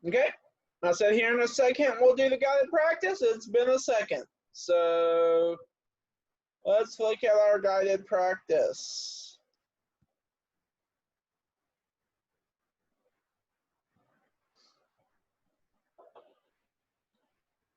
Okay, I said here in a second we'll do the guided practice. It's been a second. So let's look at our guided practice.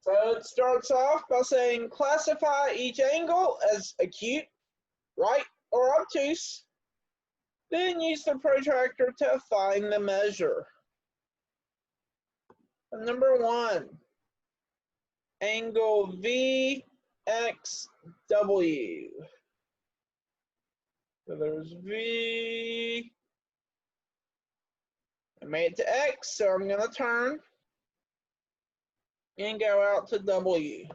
So it starts off by saying classify each angle as acute, right, or obtuse. Then use the protractor to find the measure. Number 1, angle VXW. So there's V. I made it to X, so I'm going to turn and go out to W.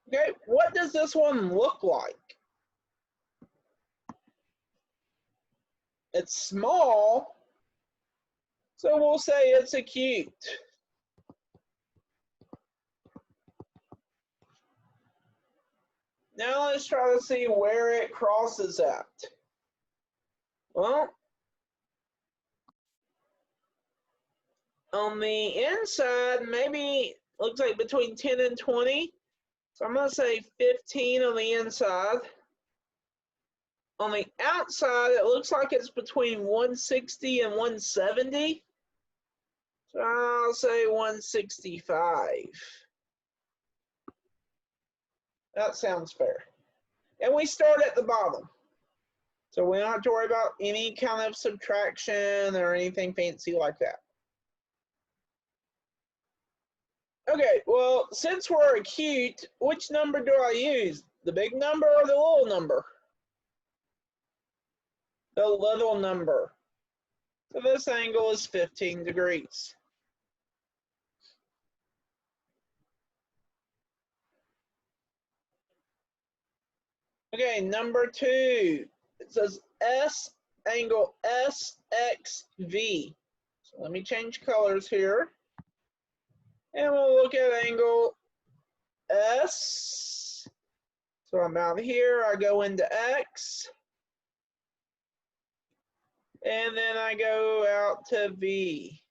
Okay, what does this one look like? It's small, so we'll say it's acute. Now let's try to see where it crosses at. Well, on the inside, maybe looks like between 10 and 20. So I'm going to say 15 on the inside. On the outside, it looks like it's between 160 and 170. So I'll say 165. That sounds fair. And we start at the bottom. So we don't have to worry about any kind of subtraction or anything fancy like that. Okay, well, since we're acute, which number do I use? The big number or the little number? The little number. So this angle is 15 degrees. Okay, number 2. It says angle SXV. So let me change colors here. And we'll look at angle S. So I'm out here, I go into X. And then I go out to V.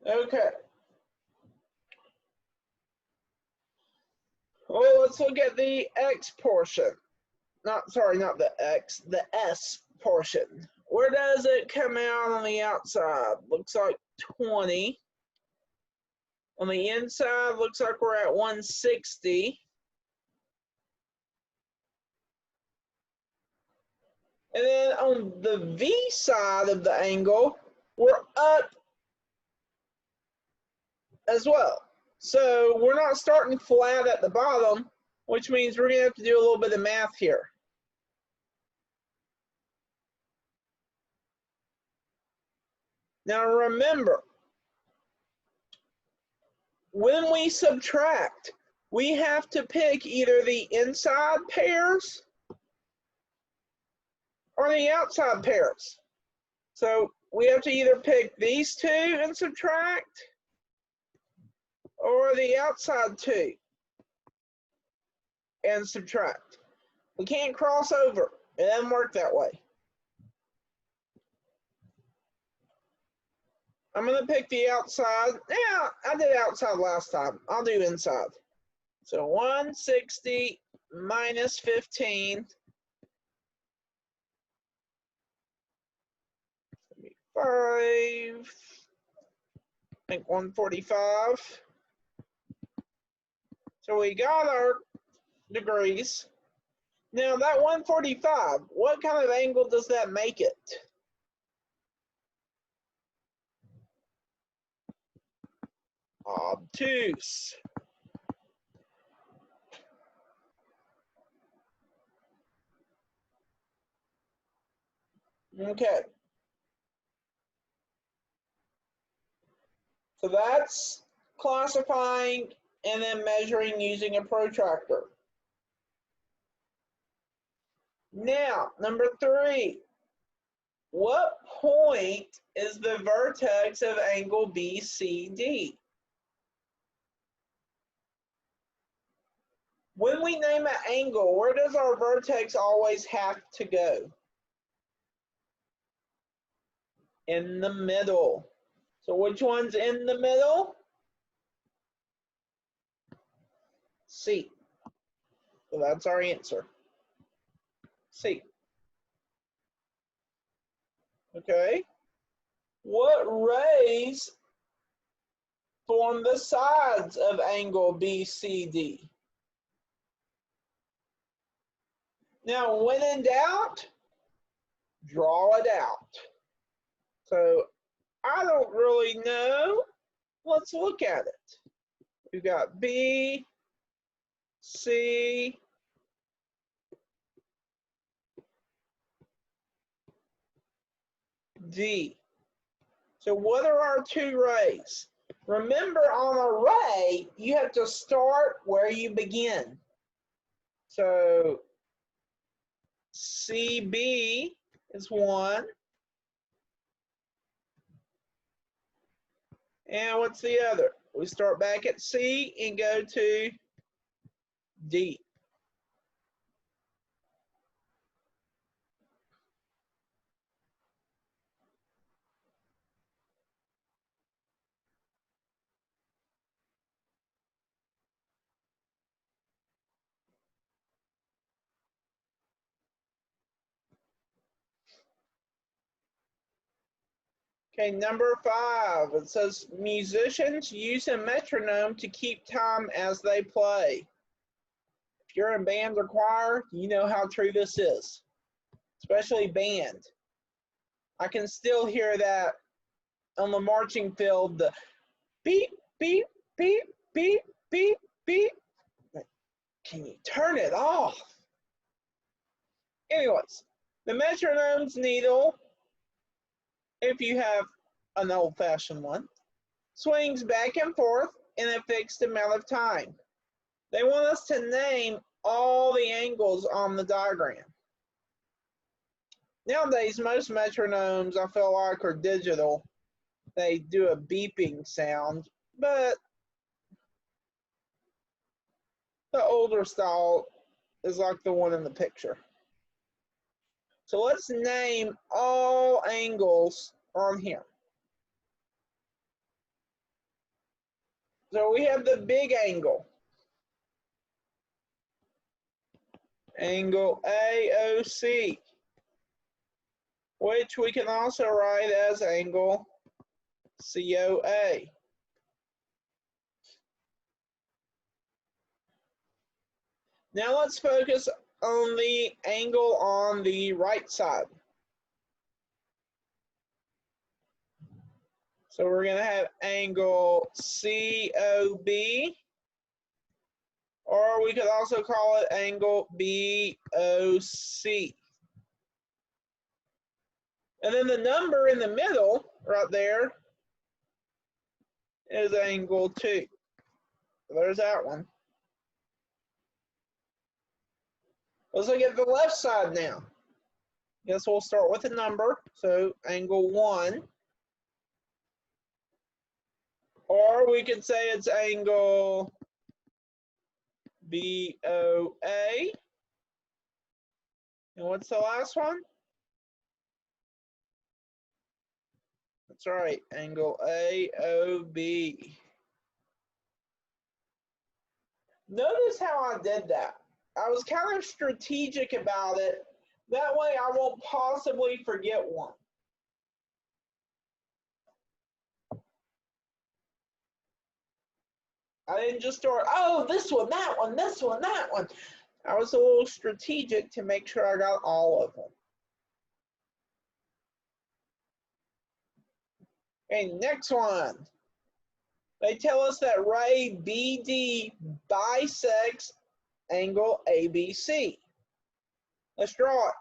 Okay. Well, let's look at the X portion. Not the X, the S portion. Where does it come out on the outside? Looks like 20. On the inside, looks like we're at 160. And then on the V side of the angle, we're up as well. So we're not starting flat at the bottom, which means we're going to have to do a little bit of math here. Now remember, when we subtract, we have to pick either the inside pairs or the outside pairs. So we have to either pick these two and subtract, or the outside two and subtract. We can't cross over. It doesn't work that way. I'm going to pick the outside. Yeah, I did outside last time. I'll do inside. So 160 minus 15. 5. I think 145. So we got our degrees. Now that 145, what kind of angle does that make it? Obtuse. Okay. So that's classifying and then measuring using a protractor. Now, number 3. What point is the vertex of angle BCD? When we name an angle, where does our vertex always have to go? in the middle. So which one's in the middle? C. So that's our answer. C. Okay. What rays form the sides of angle BCD? Now, when in doubt, draw it out. So I don't really know. Let's look at it. We've got B, C, D. So what are our two rays? Remember, on a ray, you have to start where you begin. So CB is one. And what's the other? We start back at C and go to D. Okay, number 5, it says musicians use a metronome to keep time as they play. If you're in band or choir, you know how true this is, especially band. I can still hear that on the marching field, the beep, beep, beep, beep, beep, beep. Can you turn it off? Anyways, the metronome's needle, if you have an old-fashioned one, swings back and forth in a fixed amount of time. They want us to name all the angles on the diagram. Nowadays, most metronomes, I feel like, are digital. They do a beeping sound, but the older style is like the one in the picture. So let's name all angles on here. So we have the big angle. Angle AOC, which we can also write as angle COA. Now let's focus on the angle on the right side. So we're going to have angle COB, or we could also call it angle BOC. And then the number in the middle, right there, is angle 2. So there's that one. Let's look at the left side now. Guess we'll start with a number. So angle 1. Or we could say it's angle BOA. And what's the last one? That's right, angle AOB. Notice how I did that. I was kind of strategic about it. That way I won't possibly forget one. I didn't just start, oh, this one, that one, this one, that one. I was a little strategic to make sure I got all of them. Okay, next one. They tell us that ray BD bisects angle ABC. Let's draw it.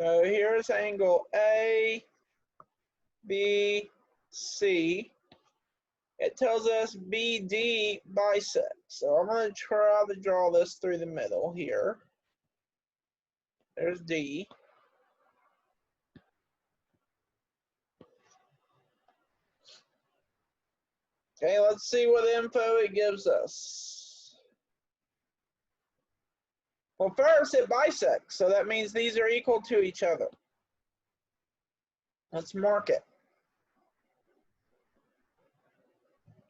So here's angle A, B, C. It tells us BD bisects. So I'm going to try to draw this through the middle here. There's D. Okay, let's see what info it gives us. Well, first it bisects, so that means these are equal to each other. Let's mark it.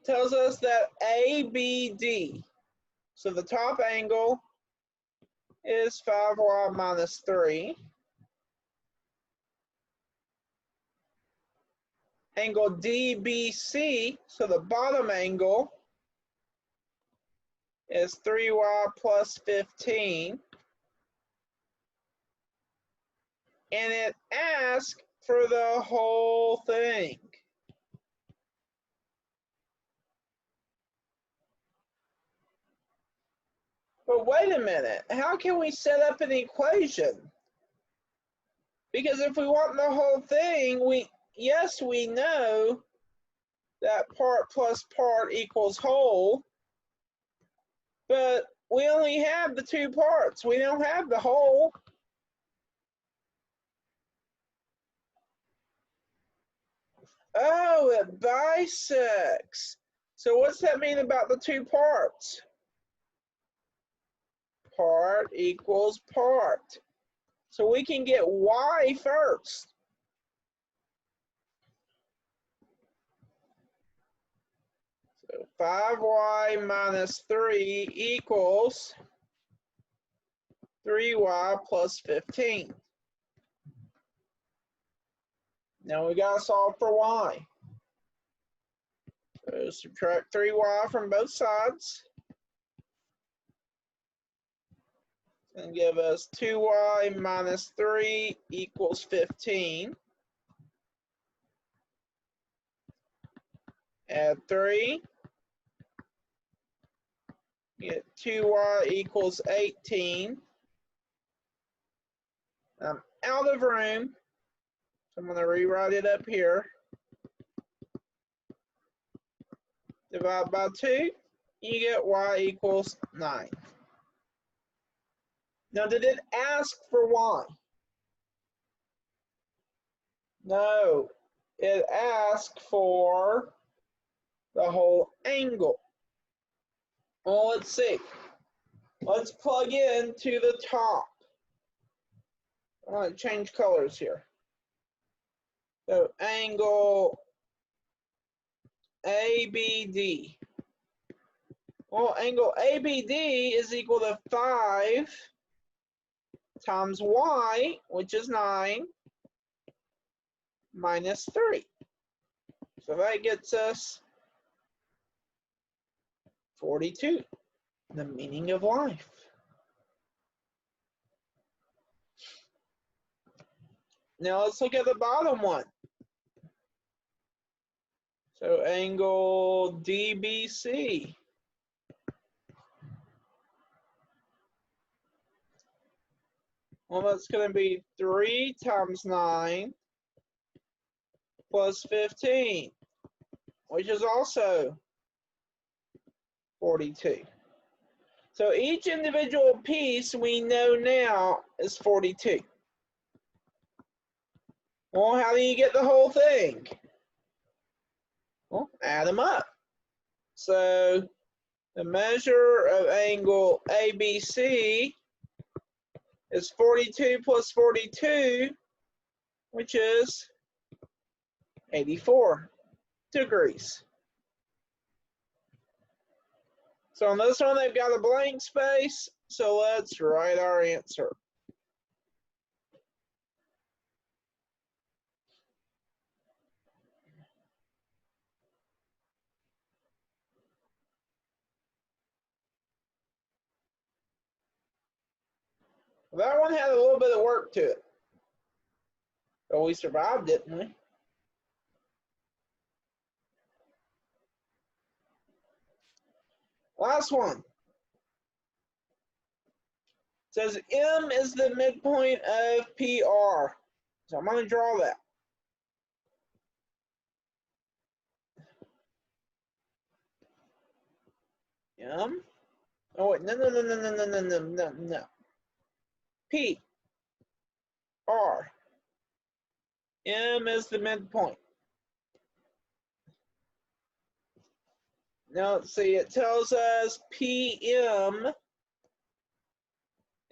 Tells us that ABD, so the top angle is 5y minus 3. Angle DBC, so the bottom angle is 3y plus 15. And it asks for the whole thing. But wait a minute, how can we set up an equation? Because if we want the whole thing, we know that part plus part equals whole, but we only have the two parts. We don't have the whole. Oh, it bisects. So what's that mean about the two parts? Part equals part. So we can get y first. So 5y minus 3 equals 3y plus 15. Now we got to solve for y. So subtract 3y from both sides. And give us 2y minus 3 equals 15. Add 3. Get 2y equals 18. I'm out of room, so I'm going to rewrite it up here. Divide by 2, you get y equals 9. Now, did it ask for y? No, it asked for the whole angle. Well, let's see. Let's plug in to the top. I want to change colors here. So angle ABD. Well, angle ABD is equal to 5 times y, which is 9, minus 3. So that gets us 42, the meaning of life. Now let's look at the bottom one. So angle DBC. Well, that's going to be 3 times 9 plus 15, which is also 42. So each individual piece we know now is 42. Well, how do you get the whole thing? Well, add them up. So the measure of angle ABC is 42 plus 42, which is 84 degrees. So on this one, they've got a blank space, so let's write our answer. That one had a little bit of work to it. But we survived, didn't we? Last one. It says M is the midpoint of PR. So I'm going to draw that. M. Oh wait, no. P. R. M is the midpoint. Now let's see, it tells us PM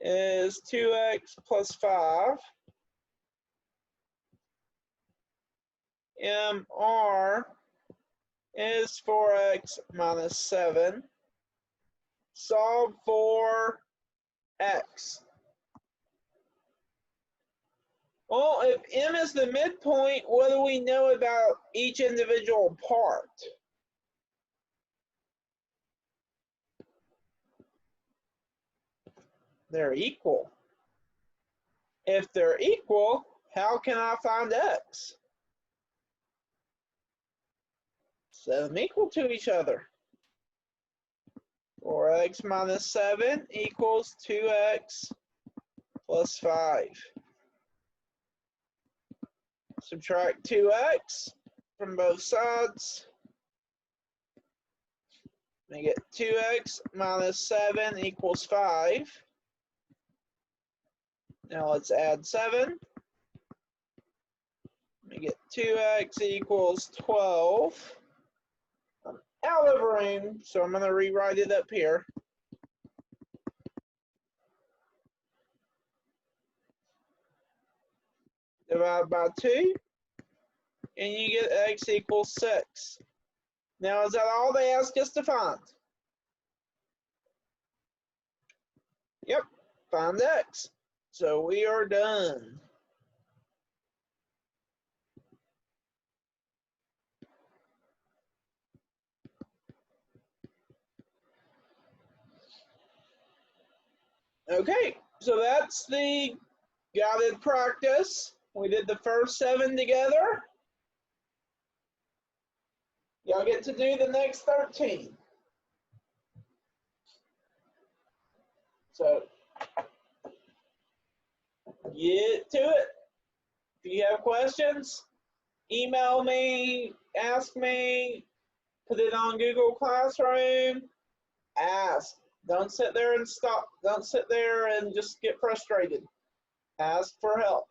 is 2x plus 5. MR is 4x minus 7. Solve for x. Well, if M is the midpoint, what do we know about each individual part? They're equal. If they're equal, how can I find x? Set them equal to each other. 4x minus 7 equals 2x plus 5. Subtract 2x from both sides. Make it 2x minus 7 equals 5. Now let's add 7. Make it 2x equals 12. I'm out of room, so I'm going to rewrite it up here. Divide by 2, and you get x equals 6. Now, is that all they ask us to find? Yep, find x. So we are done. Okay, so that's the guided practice. We did the first 7 together. Y'all get to do the next 13. So get to it. If you have questions, email me, ask me, put it on Google Classroom, ask. Don't sit there and stop. Don't sit there and just get frustrated. Ask for help.